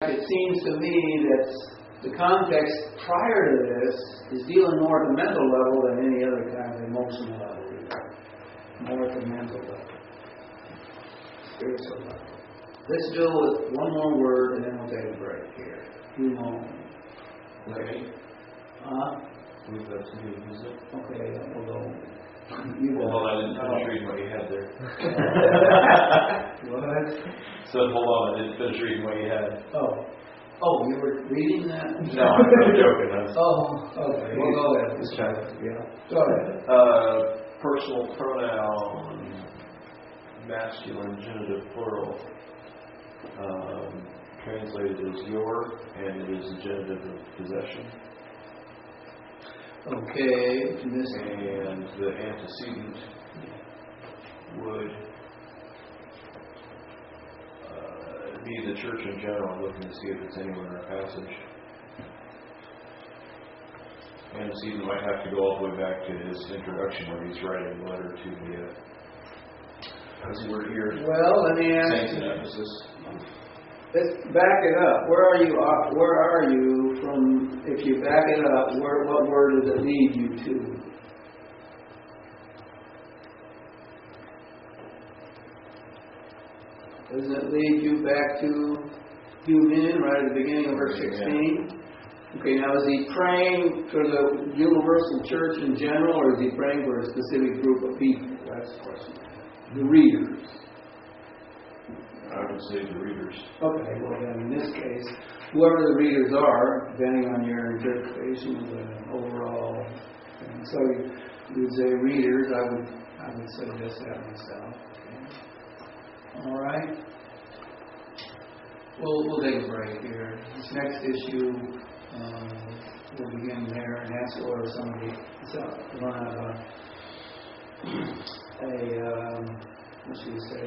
It seems to me that the context prior to this is dealing more at the mental level than any other kind of emotional level. More at the mental level. Spiritual level. Let's deal with one more word and then we'll take a break here. Humon. Okay. We've got to do visit. Okay, we'll go. Well, hold on, I didn't finish reading what you had there. What? So hold on, I didn't finish reading what you had. Oh, you were reading that? No, I'm joking. Okay. We'll go ahead. Let's try it. Yeah. Go ahead. Personal pronoun, masculine, genitive, plural. Translated as your, and it is a genitive of possession. Okay. And the antecedent would be the church in general. I'm looking to see if it's anywhere in our passage. Antecedent might have to go all the way back to his introduction where he's writing a letter to the as he were here. Well, let me ask Saints in Ephesus. Let's back it up. Where are you from? If you back it up, what word does it lead you to? Doesn't it lead you back to human right at the beginning of verse 16? Yeah. Okay, now is he praying for the universal church in general, or is he praying for a specific group of people? That's the question. The readers. I would say the readers. Okay, well then in this case, whoever the readers are, depending on your interpretation of the overall thing. So you would say readers, I would suggest that myself. Okay. All right. We'll take a break here. This next issue, we'll begin there and ask for somebody to run out what should we say,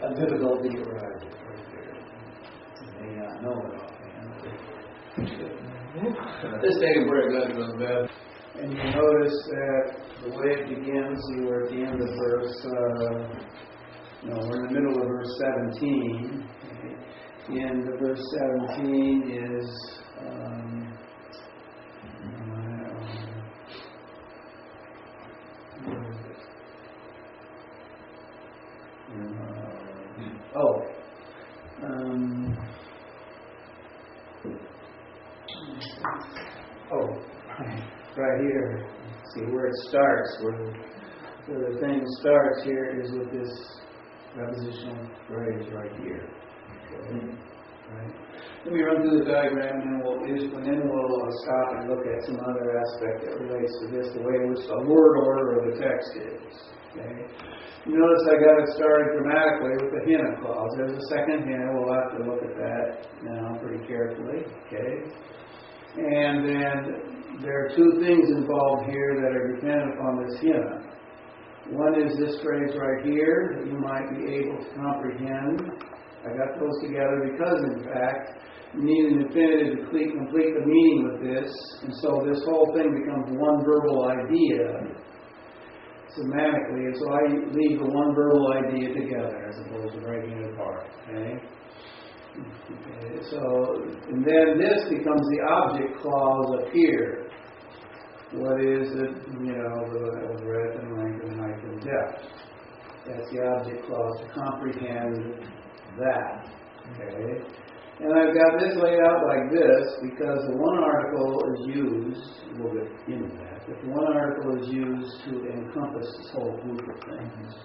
a difficulty right here. They may not know it offhand. Let's take a break, let's go to bed. And you notice that the way it begins, you were at the end of verse, we're in the middle of verse 17. Okay. The end of verse 17 is right here. See where it starts, where the thing starts here is with this prepositional phrase right here. Okay. Right. Let me run through the diagram and then we'll stop and look at some other aspect that relates to this, the way in which the word order of the text is. Okay. You notice I got it started grammatically with the hina clause. There's a second hina. We'll have to look at that now pretty carefully. Okay. And then there are two things involved here that are dependent upon this hina. One is this phrase right here that you might be able to comprehend. I got those together because, in fact, you need an infinitive to complete the meaning of this, and so this whole thing becomes one verbal idea semantically, and so I leave the one verbal idea together as opposed to breaking it apart. Okay? So, and then this becomes the object clause up here. What is it? The breadth and length and height and depth. That's the object clause to comprehend that. Okay? And I've got this laid out like this because the one article is used, we'll get into that, but the one article is used to encompass this whole group of things.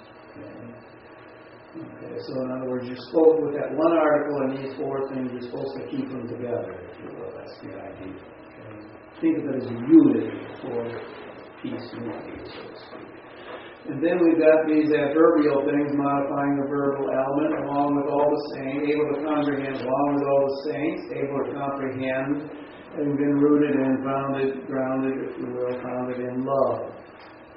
Okay, so in other words, you're supposed, with that one article and these four things, you're supposed to keep them together, if you will. That's the idea. Okay? Think of it as a unity for peace unity, so to speak. And then we've got these adverbial things modifying the verbal element along with all the saints, able to comprehend along with all the saints, able to comprehend, having been rooted and grounded, if you will, founded in love.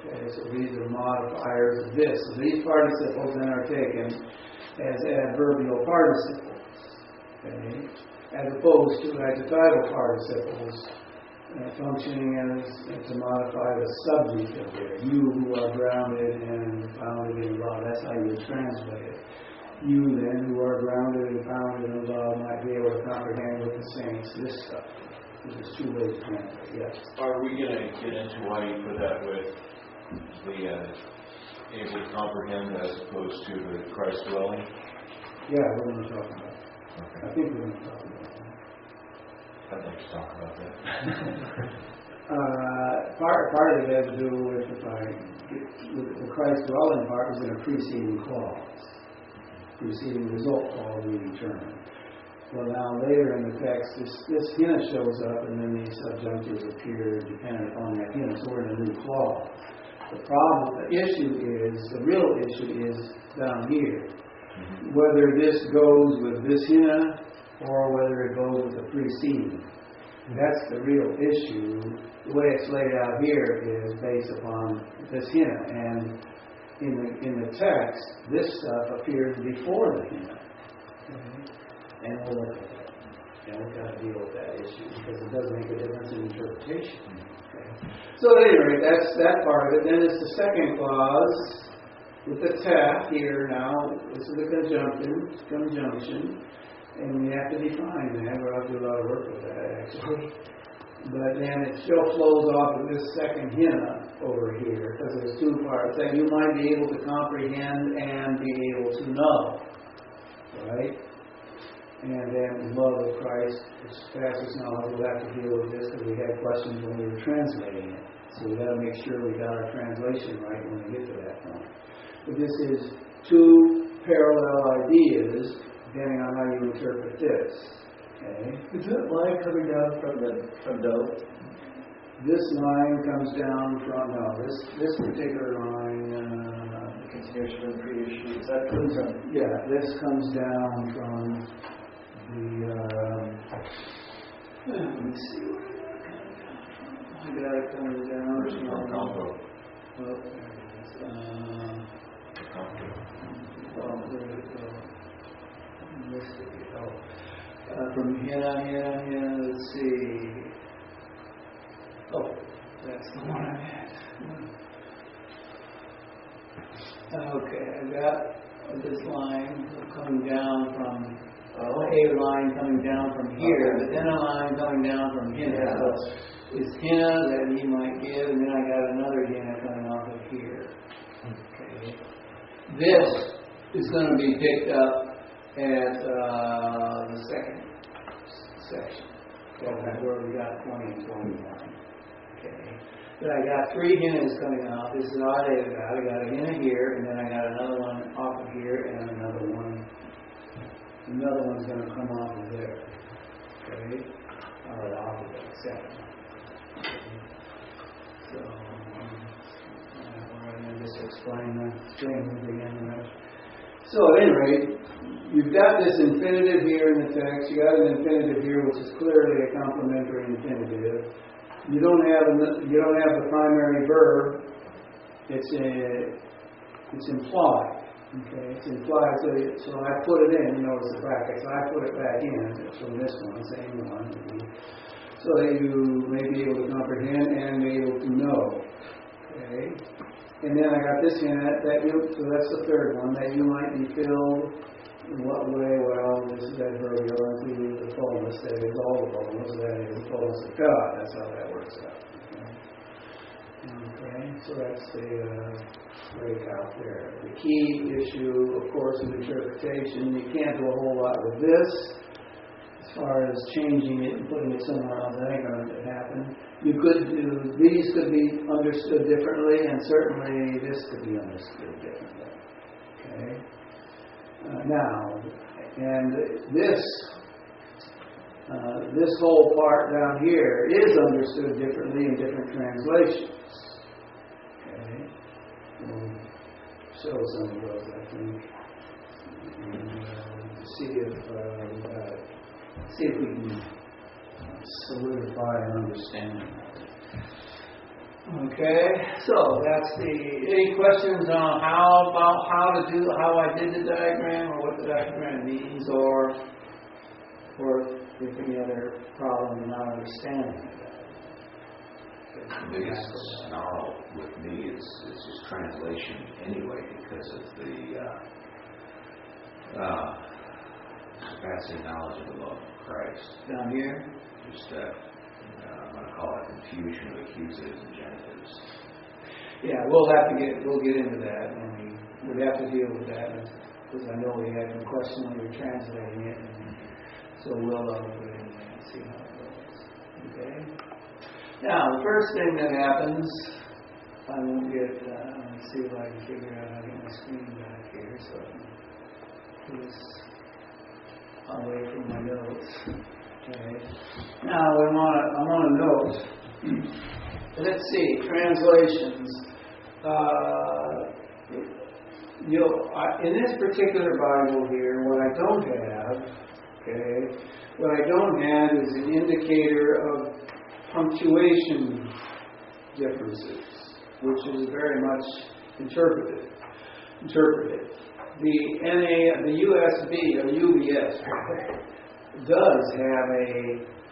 Okay, so these are modifiers of this. So these participles then are taken as adverbial participles, okay, as opposed to adjectival participles functioning as to modify the subject of there. You who are grounded and founded in love. That's how you would translate it. you then, who are grounded and founded in love, might be able to comprehend with the saints this stuff. There's two ways to handle it, yes. Are we going to get into why you put that with the able to comprehend as opposed to the Christ dwelling? Yeah, we're going to talk about it. Okay. I think we're going to talk about it. I'd like to talk about that. Part of it has to do with the Christ dwelling part was in a preceding clause, preceding result clause being determined. Well, now later in the text, this hina shows up, and then these subjunctives appear dependent upon that hina. So we're in a new clause. The real issue is down here. Whether this goes with this hina or whether it goes with the preceding. That's the real issue. The way it's laid out here is based upon this hina. And in the text, this stuff appears before the hina. And we'll look at that. And we've got to deal with that issue because it does make a difference in interpretation. Okay. So at any rate, that's that part of it. Then it's the second clause with the tap here now. This is the conjunction. And we have to define that. We'll have to do a lot of work with that, actually. But then it still flows off of this second hina over here because there's two parts that you might be able to comprehend and be able to know. Right? And then love of Christ, which passes knowledge. We'll have to deal with this because we had questions when we were translating it. So we've got to make sure we got our translation right when we get to that point. But this is two parallel ideas depending on how you interpret this. Okay? Is that line coming down from Doe? This line comes down from this particular line. The continuation of the creation. Is that comes from? Yeah, this comes down from the. Let me see where I got it coming down. Where's it from? Combo. Oh, there it is. There we go. From here, let's see. Oh, that's the one I had. Okay, I got this line coming down from, a line coming down from here, but then a line coming down from here. Yeah. So it's hina that he might give, and then I got another hina coming off of here. Okay. This is going to be picked up at the second section, where we got 20 and 21. Okay. But I got three hinas coming off. This is all I got a hina here, and then I got another one off of here, and another one's going to come off of there. Okay? Or off of that second. Okay. So, I'm going to just explain the things again. So at any rate, you've got this infinitive here in the text. You got an infinitive here, which is clearly a complementary infinitive. You don't have the primary verb. It's implied. Okay, it's implied. So I put it in. You notice the brackets. I put it back in. It's from this one, same one. So that you may be able to comprehend and be able to know. Okay. And then I got this in so that's the third one, that you might be filled in what way? Well, this is that verb, you're into the fullness, that is all the fullness, that is the fullness of God. That's how that works out. Okay, so that's the breakout there. The key issue, of course, is interpretation. You can't do a whole lot with this. As far as changing it and putting it somewhere else, that ain't going to happen. These could be understood differently, and certainly this could be understood differently. Okay? This whole part down here is understood differently in different translations. Okay? We'll show some of those, I think. And see if we can solidify an understanding of it. Okay, so that's any questions on how I did the diagram, or what the diagram means, or if any other problem in not understanding it. The biggest snarl with me is just translation anyway, because of the surpassing knowledge of the love of Christ. Down here? Just, I'm going to call it confusion of accusatives and genitives. Yeah, we'll get into that, and we'd have to deal with that, because I know we had some questions when we were translating it, and so we'll put it in there and see how it goes. Okay? Now, the first thing that happens, I won't get, let's see if I can figure out how to get my screen back here, so I can do this away from my notes. Okay. Now, I want to note, let's see, translations. In this particular Bible here, what I don't have is an indicator of punctuation differences, which is very much interpreted. The USB or UBS does have a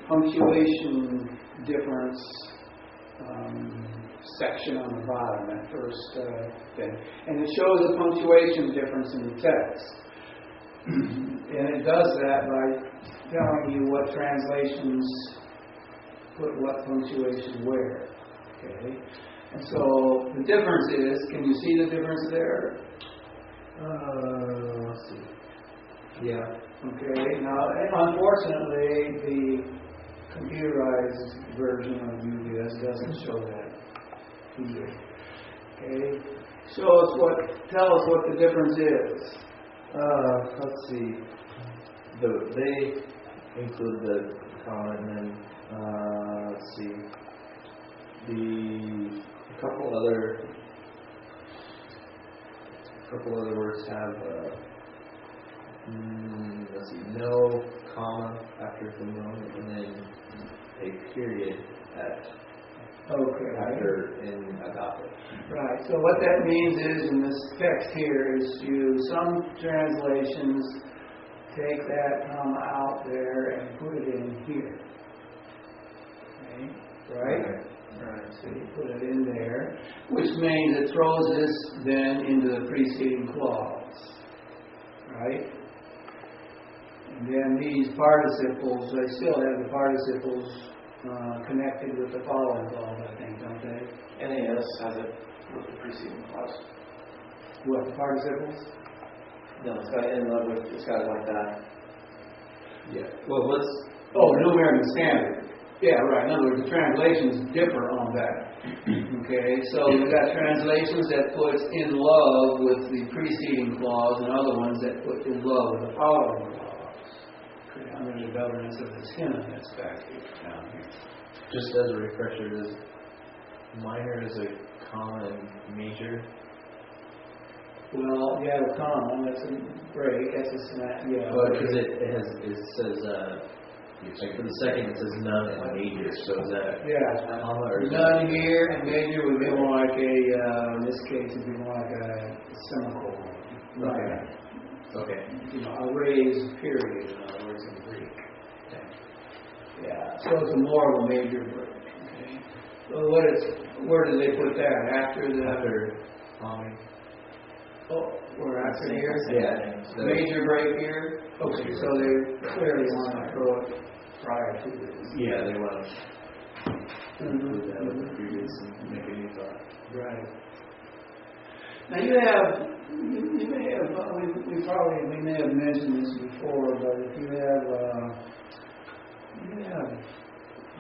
punctuation difference section on the bottom, that first thing. And it shows a punctuation difference in the text. And it does that by telling you what translations put what punctuation where. Okay? And so the difference is, can you see the difference there? Let's see. Yeah. Okay. Now, unfortunately, the computerized version of UBS doesn't show that either. Okay. Tell us what the difference is. Let's see. They include the comma, and then let's see. A couple other words have let's see, no comma after the noun, and then a period after in agape. Right. So what that means is, in this text here, is some translations take that comma out there and put it in here. Okay. Right? Right. So you put it in there, which means it throws this then into the preceding clause. Right? And then these participles, they still have the participles connected with the following clause, I think, don't they? NAS has it with the preceding clause. What, the participles? No, it's got it like that. Yeah. Well, New American Standard. Yeah, right. In other words, the translations differ on that. Okay, so we've got translations that put in love with the preceding clause, and other ones that put in love with the following clause. Okay, under the governance of this hymn that's back here, down here. Just as a refresher, does minor is a comma and major? Well, you have a comma, that's a break, that's a snap, yeah. Well, because it says, like for the second it says none and major, so is that comma or none here, and major would be more like in this case, it would be more like a semicolon. Okay. A raised period, in other words, in Greek. Okay. Yeah, so it's more of a major break. Okay. So where do they put that? After comma. Oh, we're after here? Yeah. Major break here? Okay, so they clearly want to throw it prior to this. Yeah, they want to include that with the previous and make a new thought. Right. Now you may have, we may have mentioned this before, but if you have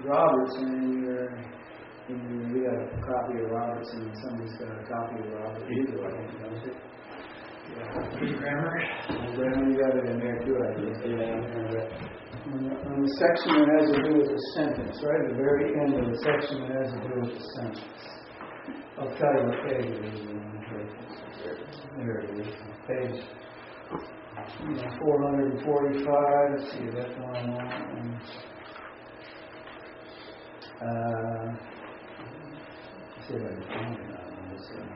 Robertson you got a copy of Robertson, and somebody's got a copy of Robertson, I think, don't you? Yeah. Grammar, you got it in there too, I think. Yeah. On the section that has to do with the sentence, right at the very end of the section that has to do with the sentence. I'll tell you what page it is. There it is. Page 445. Let's see, that's one I want. Let's see if I can find it on this one.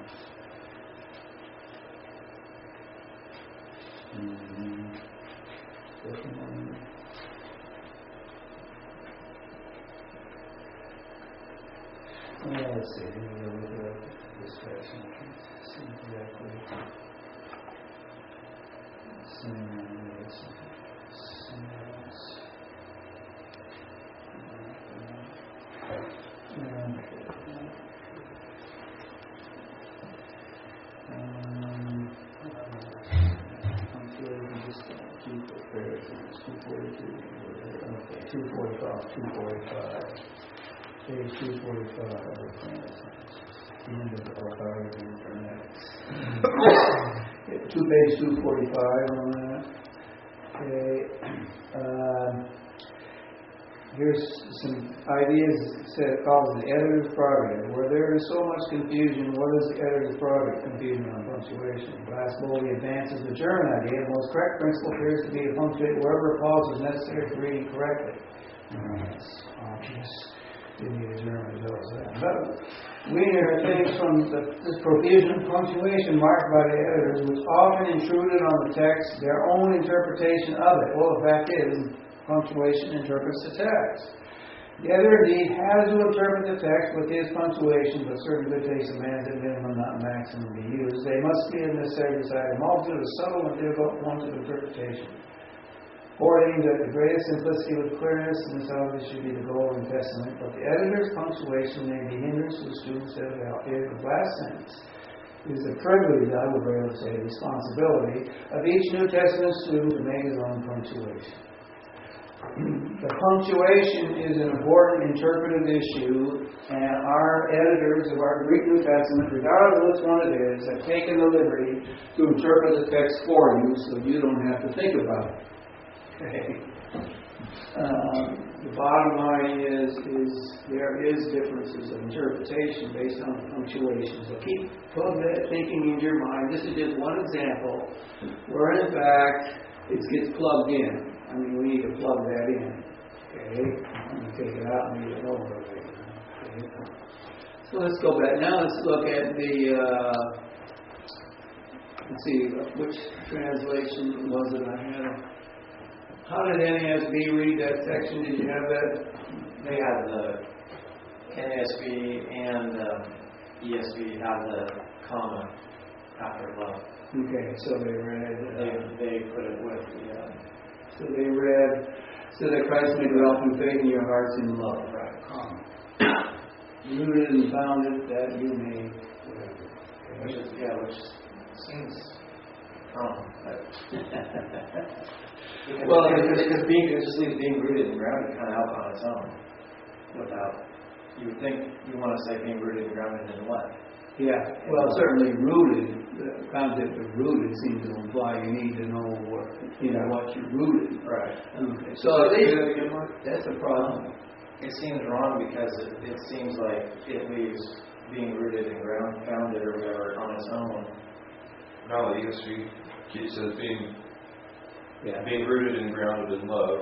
Let's see, we'll look at this section. See exactly. Let's Page 245. The end of the authority internet. Page 245 on that. Okay. Here's some ideas. It calls the editor's prerogative. Where there is so much confusion, what is the editor's prerogative? Confusion on punctuation. Glass boldly advances the German idea. The most correct principle appears to be to punctuate wherever a pause is necessary for reading correctly. That's obvious. You need a German that does that. But we hear things from this profusion of punctuation marked by the editors, which often intruded on the text, their own interpretation of it. Well, the fact is, punctuation interprets the text. The editor indeed has to interpret the text with his punctuation, but certain good taste demands that minimum, not maximum, be used. They must be in necessary beside a multitude of subtle and difficult points of interpretation. Or aimed at the greatest simplicity with clearness, and this obviously should be the goal of the Testament. But the editor's punctuation may be hindrance to the student set out here. The last sentence is the privilege, I would rather say, responsibility of each New Testament student to make his own punctuation. The punctuation is an important interpretive issue, and our editors of our Greek New Testament, regardless of which one it is, have taken the liberty to interpret the text for you so you don't have to think about it. Okay. The bottom line is there is differences of interpretation based on punctuation. So keep that thinking in your mind. This is just one example where, in fact, it gets plugged in. I mean, we need to plug that in. Okay. I'm going to take it out and leave it over again. Okay. So let's go back. Now let's look at the. Let's see, which translation was it I had? How did NASB read that section? Did you have that? They had the NASB and ESV had the comma after love. Okay, so they read. They put it with the. So they read, so that Christ may dwell through faith in your hearts in love. Right. Comma. Rooted and founded that you may. Whatever. Okay. Which seems common. Well, because it just leaves being rooted and grounded kind of out on its own. Without, you would think you want to say being rooted and grounded in what? Yeah, well, certainly rooted. The concept of rooted seems to imply you need to know what you're rooted. Right. Okay. So that's a problem. It seems wrong because it seems like it leaves being rooted and founded or whatever on its own. No, the ESV says being rooted and grounded in love,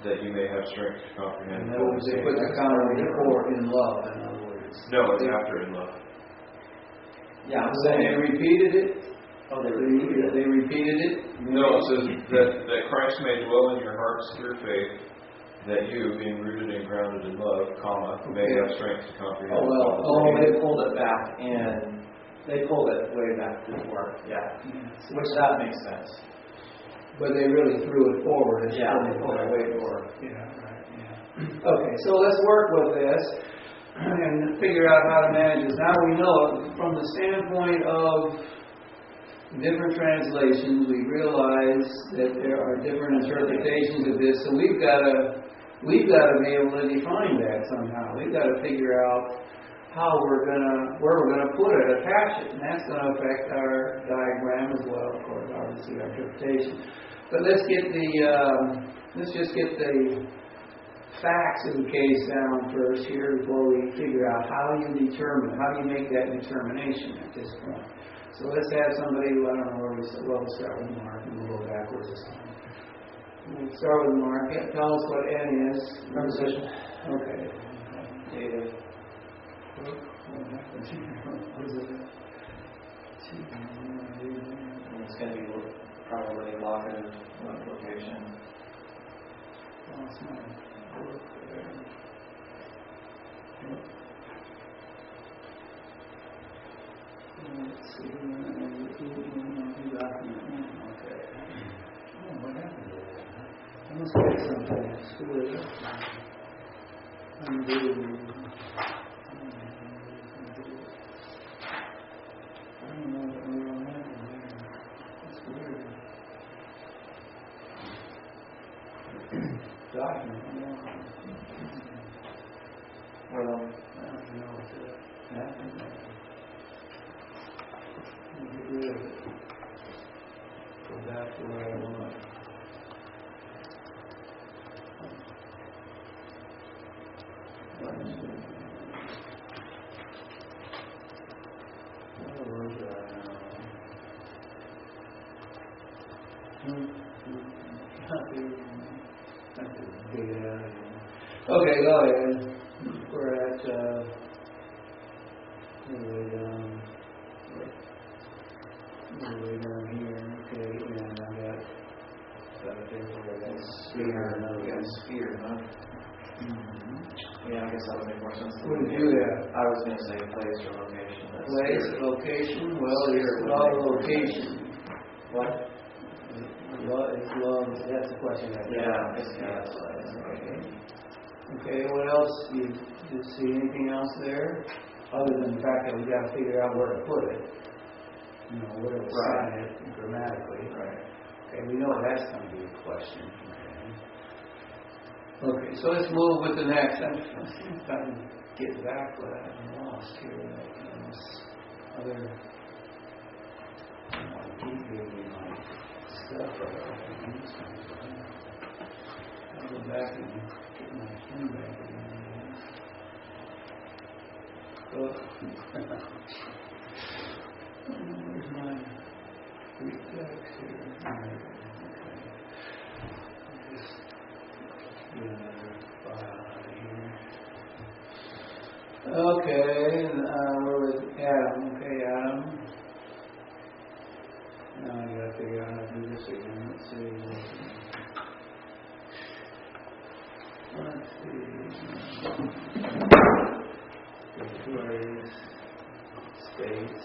that you may have strength to comprehend. In other words, they put the comma before in love, in other words. No, it's after in love. Yeah, I'm So saying they repeated it. Oh, they repeated it. They repeated it. No, it says that Christ may dwell in your hearts through faith, that you, being rooted and grounded in love, comma, may have strength to comprehend. They pulled it back in. They pulled it way back before. Yeah. Which that makes sense. But they really threw it forward. Yeah, they pulled it way forward. Yeah, right, yeah. Okay, so let's work with this and figure out how to manage this. Now we know from the standpoint of different translations, we realize that there are different interpretations of this, so we've got to be able to define that somehow. We've got to figure out where we're gonna put it, attach it, and that's going to affect our diagram as well, of course, obviously our interpretation. But let's just get the facts of the case down first here before we figure out how do you make that determination at this point. So let's have somebody, I don't know where we'll start with Mark, and we'll go backwards this time. We'll start with Mark. Tell us what N is. Preposition. Okay. Dative. What is it? It's going to be probably locative location. Lost my work there. Yep. Let's see. Document. Okay. Let's get something that's good. Undo. I don't know what we're on that one there. That's weird. Document. Well, I don't know what happened there. Get rid of it. Go back to where I want. Okay, go ahead. We're at way down here. Okay, and I got a paper where that sphere. we got a sphere, huh? Mm-hmm. Yeah, I guess that would make more sense. What did you have? I was going to say place or location. That's Place, sphere. location. Well, it's Sphere would love make more location. What? It's love. That's the question. Yeah, it's okay. Okay, what else? Do you see anything else there? Other than the fact that we got to figure out where to put it. You know, where to assign it grammatically. Right. Okay, we know that's going to be a question. Okay, so let's move with the next. I'm trying to get back what I'm lost here. This other. Keep giving my stuff. I'll go back and get my pen back in. Where's my Greek text here? Okay. Just get another file out of here. Okay, we're with Adam. Okay, Adam. Now I gotta figure out how to do this again. Let's see. Employees, states.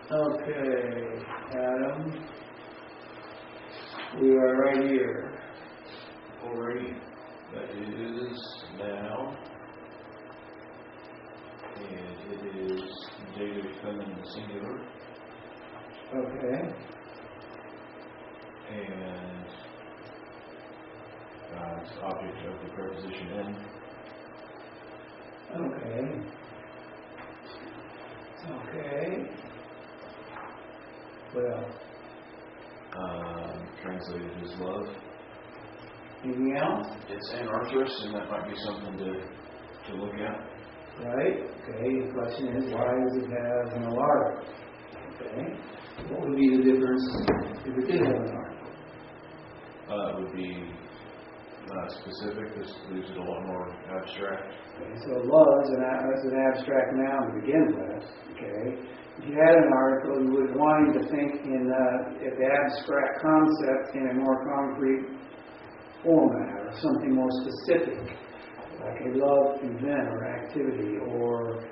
Okay, Adam. We are right here. Already. That is now. And it is dative feminine singular. Okay. And it's object of the preposition in. Okay. Okay. Well. Translated as love. Anything else? It's anarthrous, and that might be something to look at. Right. Okay. The question is, why does it have an article? Okay. What would be the difference if it did have an article? It would be specific. This leaves it a lot more abstract. Okay. So love is an abstract noun to begin with. Okay. If you had an article, you would want him to think in the abstract concept in a more concrete format or something more specific, like a love event or activity or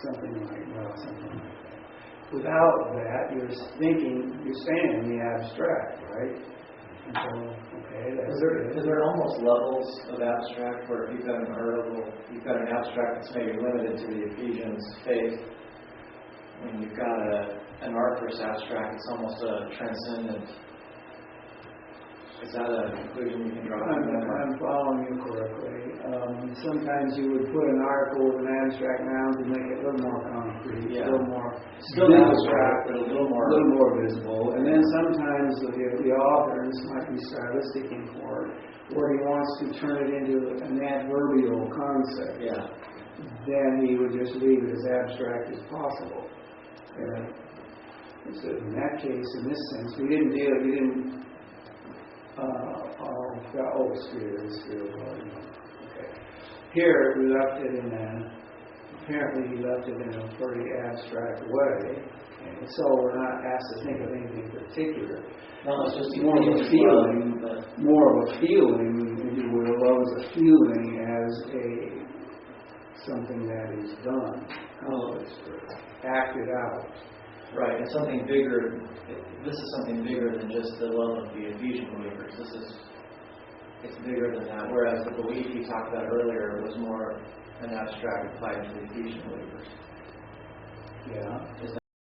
something like that. Without that, you're staying in the abstract, right? And so, okay, that's Is there almost levels of abstract where if you've got an article, you've got an abstract that's maybe limited to the Ephesians faith, when you've got an artverse abstract, it's almost a transcendent. Is that a conclusion you can draw from that? I'm following you correctly. Sometimes you would put an article with an abstract noun to make it a little more concrete, a little more still abstract, but a little more visible. And then sometimes the author, and this might be stylistic import, where he wants to turn it into an adverbial concept. Yeah. Then he would just leave it as abstract as possible. So in that case, in this sense, we didn't sphere. Okay. Here we left it apparently he left it in a pretty abstract way. Okay. So we're not asked to think of anything particular. No, it's just more of a feeling, if you will. Love is a feeling as a something that is done, accomplished, or acted out. Right, and something bigger. This is something bigger than just the love of the Ephesian believers. It's bigger than that. Whereas the belief you talked about earlier was more an abstract applied to the Ephesian believers. Yeah. Is